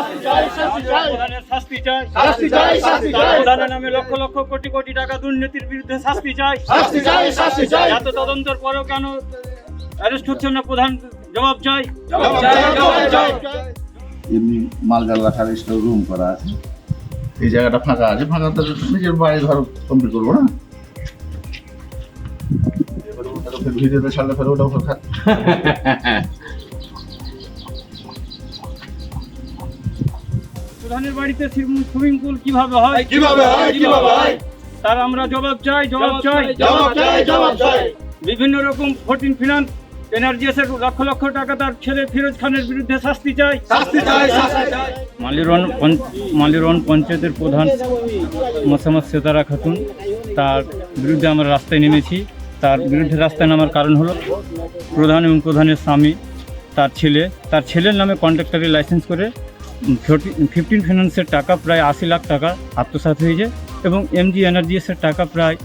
প্রধানের শাস্তি চাই, প্রধানের নামে লক্ষ লক্ষ কোটি কোটি টাকা দুর্নীতির বিরুদ্ধে শাস্তি চাই। এত তদন্তের পরেও কেন অ্যারেস্ট হচ্ছে না প্রধান? জবাব চাই। এমনি মালগাল রাখার স্টোর রুম করা আছে, এই জায়গাটা ফাঁকা আছে, ফাঁকাতে নিজের বাড়ি ঘর কমপ্লিট করবো না? ভিডিওতে ছাড়লে ফের ওটাও খা। প্রধানের বাড়িতে সুইমিং পুল কিভাবে হয়? তার আমরা জবাব চাই। বিভিন্ন রকম 14 ফিনান্স এনার্জিএসের লক্ষ লক্ষ টাকা তার ছেলে ফিরোজ খানের বিরুদ্ধে শাস্তি চাই। মালিরন পঞ্চায়েতের প্রধান মোসাম্মদ সেতারা খাতুন, তার বিরুদ্ধে আমরা রাস্তায় নেমেছি। তার বিরুদ্ধে রাস্তায় নামার কারণ হলো প্রধান এবং প্রধানের স্বামী, তার ছেলের নামে কন্ট্রাক্টরি লাইসেন্স করে 15 ফিনান্সের টাকা প্রায় 80 লাখ টাকা আত্মসাৎ হয়েছে এবং এমজি এনার্জিএসের টাকা প্রায়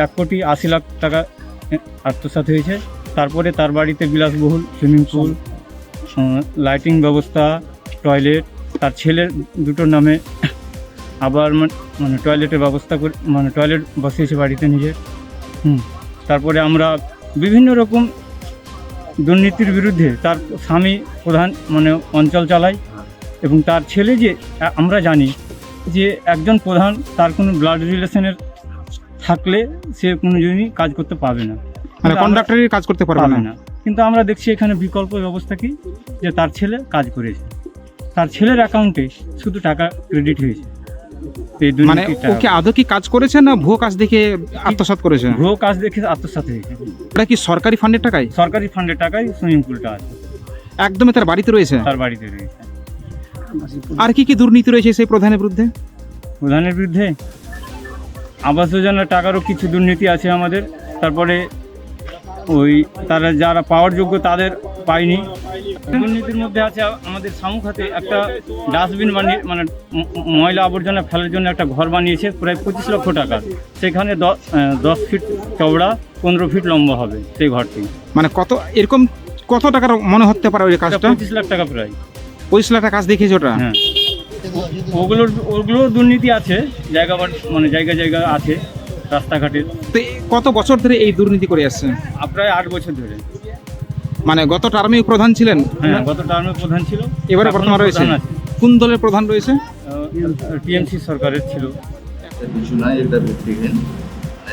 1,80,00,000 টাকা আত্মসাৎ হয়েছে। তারপরে তার বাড়িতে বিলাসবহুল সুইমিং পুল, লাইটিং ব্যবস্থা, টয়লেট, তার ছেলের দুটোর নামে আবার মানে টয়লেটের ব্যবস্থা করে, মানে টয়লেট বসিয়েছে বাড়িতে নিজের। তারপরে আমরা বিভিন্ন রকম দুর্নীতির বিরুদ্ধে তার স্বামী প্রধান মানে অঞ্চল চালায় এবং তার ছেলে যে আমরা জানি যে একজন প্রধান তার কোনো ব্লাড রিলেশনের থাকলে সে কোনো জনই কাজ করতে পারবে না, মানে কন্ডাক্টরের কাজ করতে পারবে না। কিন্তু আমরা দেখছি এখানে বিকল্প ব্যবস্থা কি, যে তার ছেলে কাজ করেছে, তার ছেলের অ্যাকাউন্টে শুধু টাকা ক্রেডিট হয়েছে। মানে ওকে আদৌ কি কাজ করেছে না ভুয়ো কাজ দেখে আত্মসাৎ করেছে? ভুয়ো কাজ দেখে আত্মসাৎ হয়েছে। ওটা কি সরকারি ফান্ডের টাকায়? সরকারি ফান্ডের টাকায় সুইমিং পুলটা আছে, একদমই তার বাড়িতে রয়েছে। তার বাড়িতে রয়েছে। আর কি কি দুর্নীতি রয়েছে সেই প্রধানের বিরুদ্ধে? প্রধানের বিরুদ্ধে আবাস যোজনার টাকারও কিছু দুর্নীতি আছে আমাদের। তারপরে ওই তারা যারা পাওয়ার যোগ্য তাদের পায়নি। দুর্নীতির মধ্যে আছে আমাদের সামুখাতে একটা ডাস্টবিন বানিয়ে, মানে ময়লা আবর্জনা ফেলার জন্য একটা ঘর বানিয়েছে প্রায় 25 লক্ষ টাকা। সেখানে 10 ফিট চওড়া, 15 ফিট লম্বা হবে সেই ঘরটি। মানে এরকম কত টাকার মনে হতে পারে ওই কাজটা? 25 লাখ টাকা প্রায়। 25 লাখ টাকা কাজ দেখিয়েছে ওটা? হ্যাঁ, ওগুলো দুর্নীতি আছে, জায়গা আছে রাস্তাঘাটে। তো কত বছর ধরে এই দুর্নীতি করে আসছে? প্রায় 8 বছর ধরে। মানে গত টার্মে প্রধান ছিলেন? হ্যাঁ, গত টার্মে প্রধান ছিল, এবারে বর্তমান রয়েছে। কোন দলের প্রধান রয়েছে? টিএমসি সরকারের ছিল। কিছু নয়, এটা ভিত্তিহীন,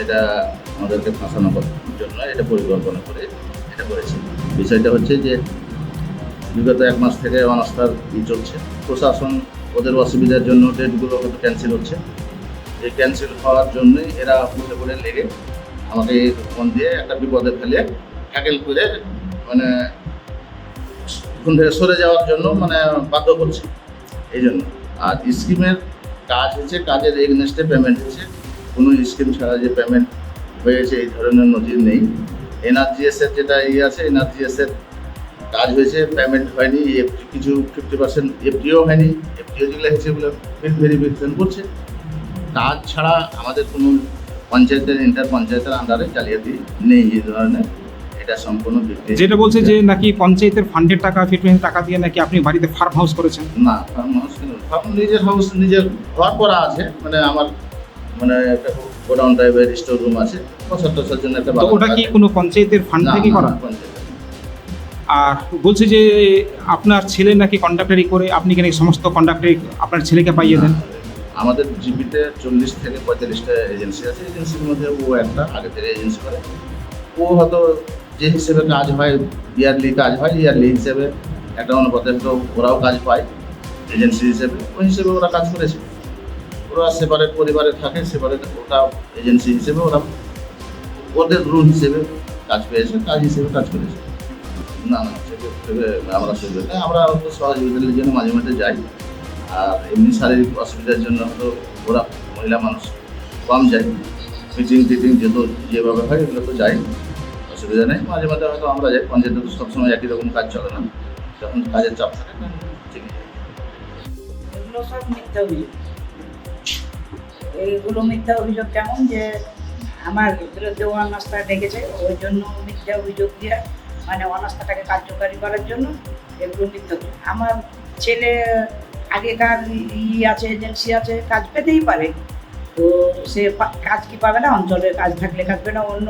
এটা আমাদেরকে ফাঁসানোর জন্য এটা পরিকল্পনা করে এটা করেছে। বিষয়টা হচ্ছে যে বিগত 1 মাস থেকে অনাস্থার চলছে। প্রশাসন ওদের অসুবিধার জন্য ডেটগুলো হয়তো ক্যান্সেল হচ্ছে। এই ক্যান্সেল হওয়ার জন্যই এরা উঠে পড়ে লেগে আমাকে ফোন দিয়ে একটা বিপদে ফেলে ট্যাকেল করে মানে ওখান থেকে সরে যাওয়ার জন্য মানে বাধ্য করছে এই জন্য। আর স্কিমের কাজ হচ্ছে, কাজের এগনেস্টে পেমেন্ট হচ্ছে। কোনো স্কিম ছাড়া যে পেমেন্ট হয়েছে এই ধরনের নজির নেই। এনআরজিএসের যেটা আছে, এনআরজিএসের কাজ হয়েছে, পেমেন্ট হয়নি। কিছু 50% এফডিও হয়নি। এফডিও যেগুলো হয়েছে সেগুলো ভেরিফিকেশন করছে। কাজ ছাড়া আমাদের কোনো পঞ্চায়েতের ইন্টার পঞ্চায়েতের আন্ডারে জালিয়াতি নেই এই ধরনের। এটা সম্পূর্ণ ব্যক্তি যেটা বলছে যে নাকি পঞ্চায়েতের ফান্ডের টাকা, ফিটমেন্ট টাকা দিয়ে নাকি আপনি বাড়িতে ফার্ম হাউস করেছেন। না, ফার্ম হাউস নিজের হাউস, নিজের ঘর করা আছে। মানে আমার মানে একটা গোডাউন টাইপের স্টোর রুম আছে, বছর জন্য একটা। ওটা কি কোনো পঞ্চায়েতের ফান্ড থেকে করা? আর বলছে যে আপনার ছেলে নাকি কন্ডাক্টারি করে, আপনি কি নাকি সমস্ত কন্ডাক্টারি আপনার ছেলেকে পাইয়ে দেন? আমাদের জিপিতে 40 থেকে 45টা এজেন্সি আছে। এজেন্সির মধ্যে ও একটা আগে থেকে এজেন্সি করে। ও হয়তো যে হিসেবে কাজ হয়, ইয়ারলি কাজ হয়, ইয়ারলি হিসেবে একটা অনুপাতে তো ওরাও কাজ পায় এজেন্সি হিসেবে। ওই হিসেবে ওরা কাজ করেছে। ওরা সেপারেট পরিবারে থাকে, সেপারেট ওটা এজেন্সি হিসেবে ওরা ওদের রুল হিসেবে কাজ পেয়েছে, কাজ হিসেবে কাজ করেছে। না সেক্ষেত্রে আমরা সুযোগ নেই। আমরা হয়তো সহযোগিতার জন্য মাঝে মাঝে যাই। আর এমনি শারীরিক অসুবিধার জন্য হয়তো ওরা মহিলা মানুষ কম যায়। মিটিং টিটিং যেভাবে হয় এগুলো তো যাই, অসুবিধা নেই। মাঝে মাঝে হয়তো আমরা যাই। পঞ্চায়েতে তো সবসময় একই রকম কাজ চলে না, যখন কাজের চাপ থাকে ঠিকই। এগুলো সব মিথ্যা অভিযোগ। এইগুলো মিথ্যা অভিযোগ কেমন যে আমার বিরুদ্ধে অনাস্থা ডেকেছে, ওই জন্য মিথ্যা অভিযোগ দিয়ে মানে অনাস্থাটাকে কার্যকারী করার জন্য এগুলো মিথ্যা অভিযোগ। আমার ছেলে আগেকার আছে এজেন্সি আছে, কাজ পেতেই পারে। তো সে কাজ কি পাবে না? অঞ্চলের কাজ থাকলে কাটবে না, অন্য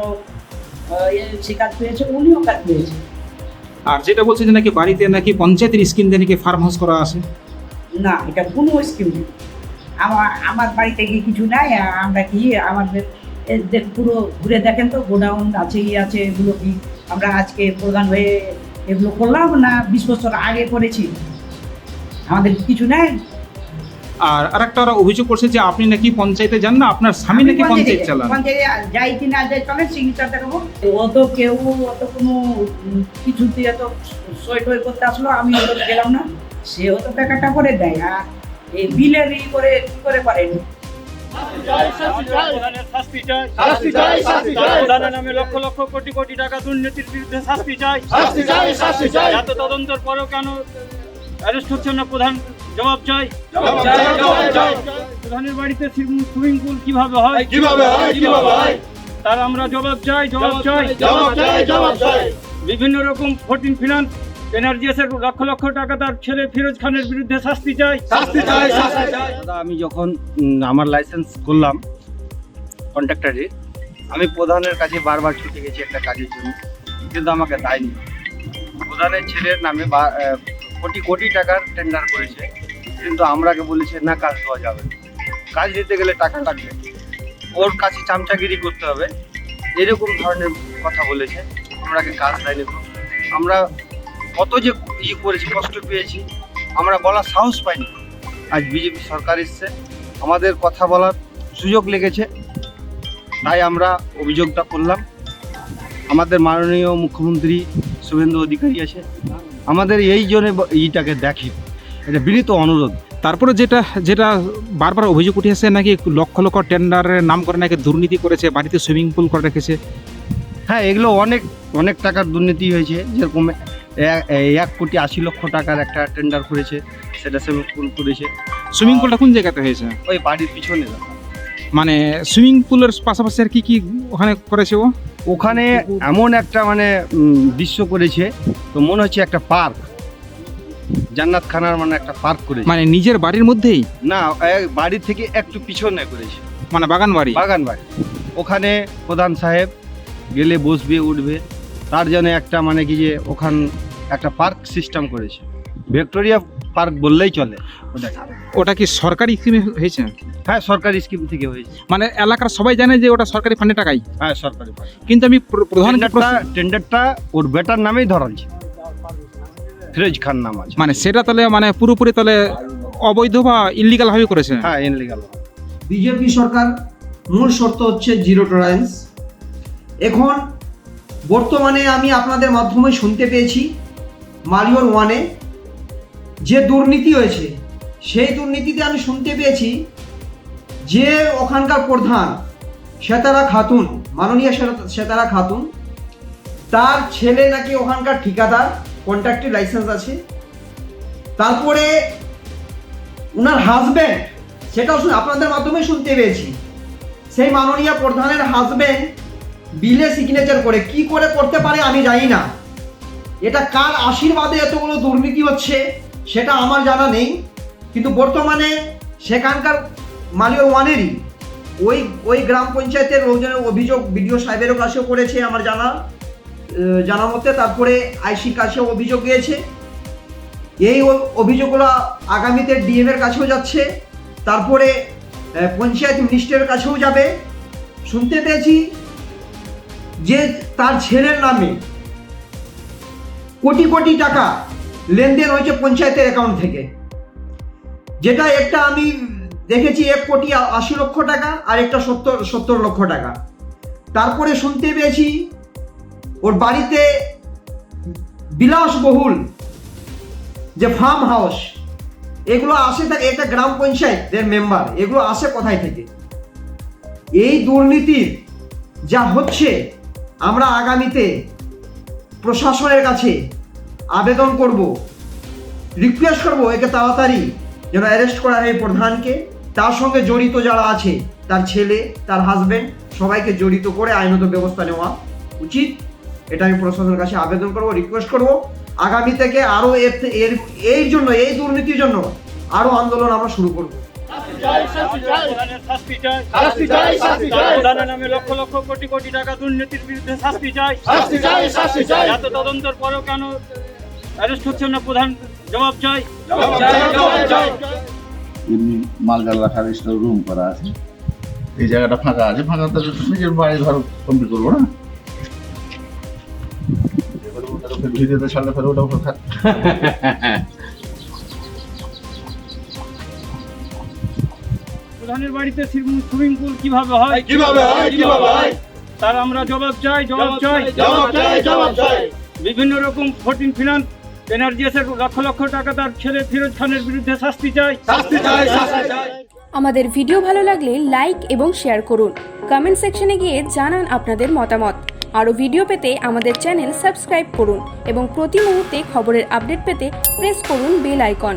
এজেন্সি কাজ পেয়েছে, উনিও কাজ পেয়েছে। আর যেটা বলছে যে নাকি বাড়িতে নাকি পঞ্চায়েতের স্কিম দিয়ে নাকি ফার্ম হাউস করা আছে, না, এটা কোনো স্কিম নেই। আমার বাড়িতে কি কিছু নাই? আমরা কি আমাদের পুরো ঘুরে দেখেন তো, গোডাউন আছে আছে, এগুলো কি আমরা আজকে প্রধান হয়ে এগুলো করলাম না 20 বছর আগে করেছি? আমাদের কিছু নাই। আর আরেকটা ওরা অভিযোগ করছে যে আপনি নাকি পঞ্চায়েতে যান না, আপনার স্বামী নাকি পঞ্চায়েত চালান। পঞ্চায়েতে যাই কি না যাই চলে, সিগনেচার দেখাবো। ও তো কেউ অত কোনো কিছুতে এত সই টই করতে আসলো, আমি ওটা গেলাম না, সেও তো টাকাটা করে দেয়। আর এই বিলের ই করে কি করে পারেন? প্রধানের নামে লক্ষ লক্ষ কোটি কোটি টাকা দুর্নীতির বিরুদ্ধে শাস্তি চাই। এত তদন্তের পরেও কেন অ্যারেস্ট হচ্ছে না প্রধান? জবাব চাই। প্রধানের বাড়িতে সুইমিং পুল কিভাবে হয়? তার আমরা জবাব চাই। বিভিন্ন রকম 14 ফিনান্স এনার্জিএসের লক্ষ লক্ষ টাকা তার ছেলে ফিরোজ খানের বিরুদ্ধে শাস্তি চাই। দাদা, আমি যখন আমার লাইসেন্স করলাম কন্ট্রাক্টরে, আমি প্রধানের কাছে বারবার ছুটে গেছি একটা কাজের জন্য, কিন্তু আমাকে দেয়নি। প্রধানের ছেলের নামে কোটি কোটি টাকার টেন্ডার করেছে, কিন্তু আমরাকে বলেছে না, কাজ দেওয়া যাবে, কাজ দিতে গেলে টাকা লাগবে, ওর কাছে চামচাগিরি করতে হবে, এরকম ধরনের কথা বলেছে। আমরাকে কাজ দেয়নি। আমরা কত যে করেছি, কষ্ট পেয়েছি, আমরা বলার সাহস পাইনি। আজ বিজেপি সরকার এসছে, আমাদের কথা বলার সুযোগ লেগেছে, তাই আমরা অভিযোগটা করলাম। আমাদের মাননীয় মুখ্যমন্ত্রী শুভেন্দু অধিকারী আছে, আমাদের এই জন্য এইটাকে দেখে, এটা বিনীত অনুরোধ। তারপরে যেটা বারবার অভিযোগ উঠে আসে নাকি লক্ষ লক্ষ টেন্ডারের নাম করে নাকি দুর্নীতি করেছে, বাড়িতে সুইমিং পুল করে রেখেছে। হ্যাঁ, এগুলো অনেক অনেক টাকার দুর্নীতি হয়েছে। যেরকম 1,80,00,000 টাকার একটা টেন্ডার করেছে, সেটা সুইমিং পুল করেছে। সুইমিং পুলটা কোন জায়গাতে হয়েছে? ওই বাড়ির পিছনে দাদা। মানে সুইমিং পুলের পাশাপাশি আর কি কি ওখানে করেছে ও? ওখানে এমন একটা মানে দৃশ্য করেছে, তো মনে হচ্ছে একটা পার্ক, জান্নাত খানার মানে একটা পার্ক করেছে। মানে নিজের বাড়ির মধ্যেই না, বাড়ি থেকে একটু পিছনে করেছে, মানে বাগান বাড়ি। ওখানে প্রধান সাহেব গেলে বসবে উঠবে, তার জন্য একটা মানে কি যে ওখান একটা পার্ক সিস্টেম করেছে, ভিক্টোরিয়া পার্ক বললেই চলে। ওটা কি সরকারি স্কিমে হয়েছে? হ্যাঁ, সরকারি স্কিম থেকে হয়েছে। মানে এলাকার সবাই জানে যে ওটা সরকারি ফান্ডে টাকাই। হ্যাঁ, সরকারি পার্ক। কিন্তু আমি প্রধান টেন্ডারটা ওর বেটার নামেই ধরালছে, ফিরোজ খান নাম আছে। মানে সেটা তাহলে মানে পুরোপুরি তাহলে অবৈধ বা ইললিগাল ভাবে করেছে। হ্যাঁ, ইনলিগাল। বিজেপি সরকার মূল শর্ত হচ্ছে জিরো টলারেন্স। এখন বর্তমানে আমি আপনাদের মাধ্যমে শুনতে পেয়েছি মালিয়র 1-এ যে দুর্নীতি হয়েছে, সেই দুর্নীতিতে আমি শুনতে পেয়েছি যে ওখানকার প্রধান সেতারা খাতুন, মাননীয় সেতারা খাতুন, তার ছেলে নাকি ওখানকার ঠিকাদার, কন্ট্রাক্টের লাইসেন্স আছে। তারপরে ওনার হাজব্যান্ড, সেটাও আপনাদের মাধ্যমে শুনতে পেয়েছি, সেই মাননীয় প্রধানের হাজব্যান্ড বিলে সিগনেচার করে, কি করে করতে পারে আমি জানি না। এটা কার আশীর্বাদে এতগুলো দুর্নীতি হচ্ছে সেটা আমার জানা নেই, কিন্তু বর্তমানে সেখানকার মালিয়র 1-এরই ওই গ্রাম পঞ্চায়েতের লোকজনের অভিযোগ বিডিও সাহেবেরও কাছেও করেছে আমার জানা মতে। তারপরে আইসির কাছেও অভিযোগ গিয়েছে। এই অভিযোগগুলো আগামীতে ডিএমের কাছেও যাচ্ছে, তারপরে পঞ্চায়েত মিনিস্টারের কাছেও যাবে। শুনতে পেয়েছি যে তার ছেলের নামে কোটি কোটি টাকা লেনদেন হয়েছে পঞ্চায়েতের অ্যাকাউন্ট থেকে, যেটা একটা আমি দেখেছি 1,80,00,000 টাকা আর একটা 70 লক্ষ টাকা। তারপরে শুনতে পেয়েছি ওর বাড়িতে বিলাসবহুল যে ফার্ম হাউস, এগুলো আসে থাকে একটা গ্রাম পঞ্চায়েতের মেম্বার, এগুলো আসে কোথায় থেকে? এই দুর্নীতির যা হচ্ছে, আমরা আগামীতে প্রশাসনের কাছে আবেদন করব, রিকোয়েস্ট করব একে তাড়াতাড়ি যেন অ্যারেস্ট করা হয় প্রধানকে, তার সঙ্গে জড়িত যারা আছে, তার ছেলে, তার হাজব্যান্ড, সবাইকে জড়িত করে আইনত ব্যবস্থা নেওয়া উচিত। এটা আমি প্রশাসনের কাছে আবেদন করব, রিকোয়েস্ট করব। আগামী থেকে আরও এর জন্য, এই দুর্নীতির জন্য আরও আন্দোলন আমরা শুরু করব। প্রধানের শাস্তি চাই, শাস্তি চাই, শাস্তি চাই। প্রধানের নামে লক্ষ লক্ষ কোটি কোটি টাকা দুর্নীতির বিরুদ্ধে শাস্তি চাই, শাস্তি চাই, শাস্তি চাই। এত তদন্তের পরেও কেন অ্যারেস্ট হচ্ছে না? প্রধান জবাব চাই, জবাব চাই, জবাব চাই। এমনি মালগাল রাখার স্টোর রুম করা আছে, এই জায়গাটা ফাঁকা আছে, ফাঁকাতে নিজের বাড়ি ঘর কমপ্লিট করবো না? ভিডিওতে সামনে ফেলে ওটা উপর থাকে। প্রধানের বাড়িতে সুইমিং পুল কিভাবে হয়, কিভাবে হয়, কিভাবে হয়? তার আমরা জবাব চাই, জবাব চাই, জবাব চাই, জবাব চাই। বিভিন্ন রকম 14 ফিনান্স এনার্জিএসের লক্ষ লক্ষ টাকা তার ছেলে ফিরোজ খানের বিরুদ্ধে শাস্তি চাই, শাস্তি চাই, শাস্তি চাই। আমাদের ভিডিও ভালো লাগলে লাইক এবং শেয়ার করুন। কমেন্ট সেকশনে গিয়ে জানান আপনাদের মতামত। আরও ভিডিও পেতে আমাদের চ্যানেল সাবস্ক্রাইব করুন এবং প্রতি মুহূর্তে খবরের আপডেট পেতে প্রেস করুন বেল আইকন।